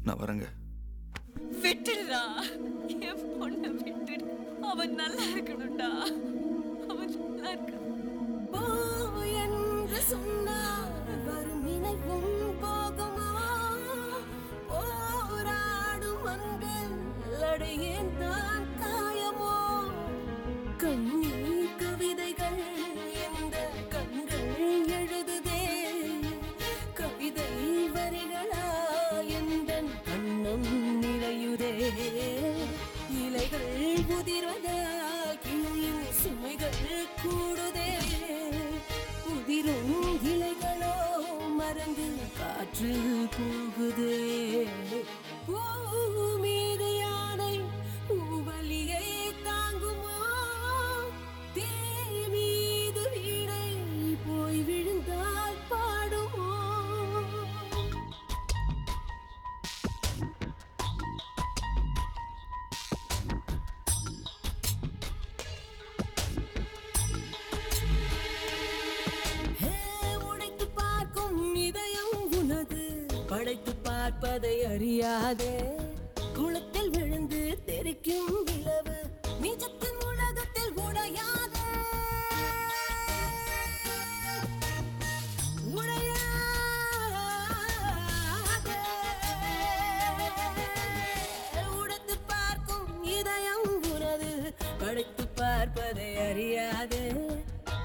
நான் வரேங்க. விட்டுடுடா, என் பொண்ணை விட்டுடு. அவன் நல்லா இருக்கணும்டா, அவன் நல்லா இருக்க. போ என்று சொன்னால் வரும் நினைவும் போகுமா? போராடும் அன்பில் அடையேன் தான் காயமோ? கண்ணீர் கவிதைகள் எந்த கண்கள் எழுதுதே, கவிதை வரிகளா எந்த கண்ணம் நிறையுதே. இலைகள் உதிர்வதால் கிளையின் சுமைகள் கூடுதே, உதிரும் இலைகளோ மறந்து காற்றில் போகுதே. மீது யானை பூவலியை தாங்குமோ? தே மீது வீணை போய் விழுந்தால் பாடுமோ? உடைத்து பார்க்கும் இதயம் உனது, படைத்து பார்ப்பதை அறியாதே. குளத்தில் விழுந்து தெரிக்கும் விளவு நிஜத்தின் உலகத்தில் உடையாதே. உடைத்து பார்க்கும் இதயம் உனது, படைத்து பார்ப்பதை அறியாதே.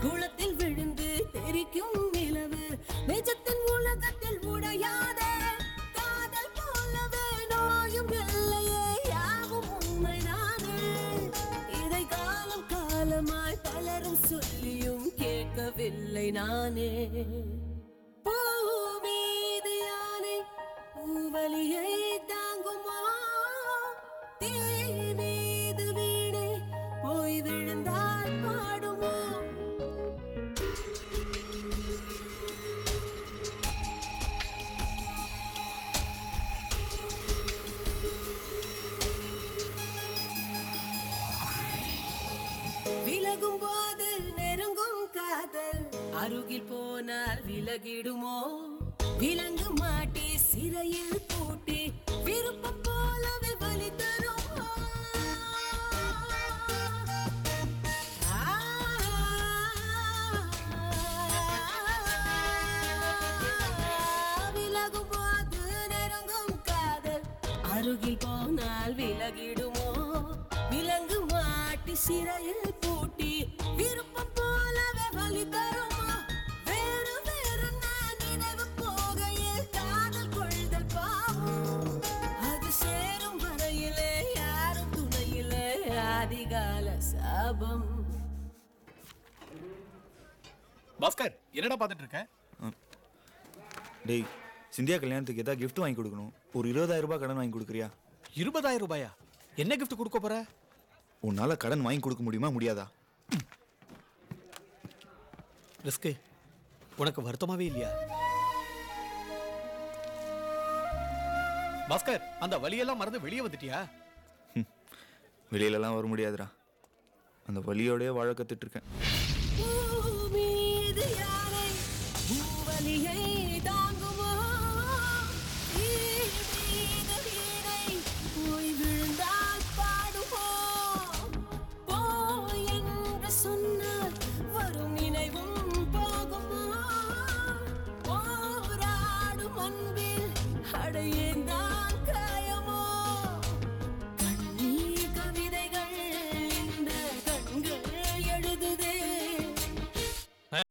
குளத்தில் விழுந்து தெரிக்கும் நிலவு நிஜத்தின் உலகத்தில் உடையாதே. காதல் போலவே நோயும் இல்லையே, யாவும் உண்மைதானே. இதை காலம் காலமாய் பலரும் சொல்லியும் கேட்கவில்லை நானே. பூ மீது யானை பூவலியை தாங்குமா? தீ மீது வீணை போய் விழுந்தால் பாடுமோ? விலகும் போது நெருங்கும் காதல் அருகில் போனால் விலகிடுமோ? விலங்கு மாட்டி சிறையில் பூட்டி விருப்பம் போலவே வலி தருமோ? விலகும் போது நெருங்கும் காதல் அருகில் போனால் விலகிடுமோ? விலங்கு மாட்டி சிறையில் பூட்டி விருப்பம் போலவே வலி தருமா? வேறு வேறு நான் நினைவு போகையில் காதல் கொள்தல் பாவம். அது சேரும் வரையிலே யாரும் துணையிலே அதிகால சாபம். பாஸ்கர், என்னடா பார்த்துட்டு இருக்க? டேய், சிந்தியா கல்யாணத்துக்கு ஏதாவது gift வாங்கி கொடுக்கணும். ஒரு 20,000 ரூபாய் கடன் வாங்கி கொடுக்குறியா? 20,000 ரூபாயா? என்ன கிஃப்ட் கொடுக்க போற? உன்னால கடன் வாங்கி கொடுக்க முடியுமா முடியாதா? ரிஸ்க்கு உனக்கு வருத்தமாவே இல்லையா? பாஸ்கர், அந்த வலியெல்லாம் மறந்து வெளியே வந்துட்டியா? வெளியிலலாம் வர முடியாதுடா. அந்த வலியோடய வாழ கத்துட்டு இருக்கேன். மீது யானை பூவலியை தாங்கும்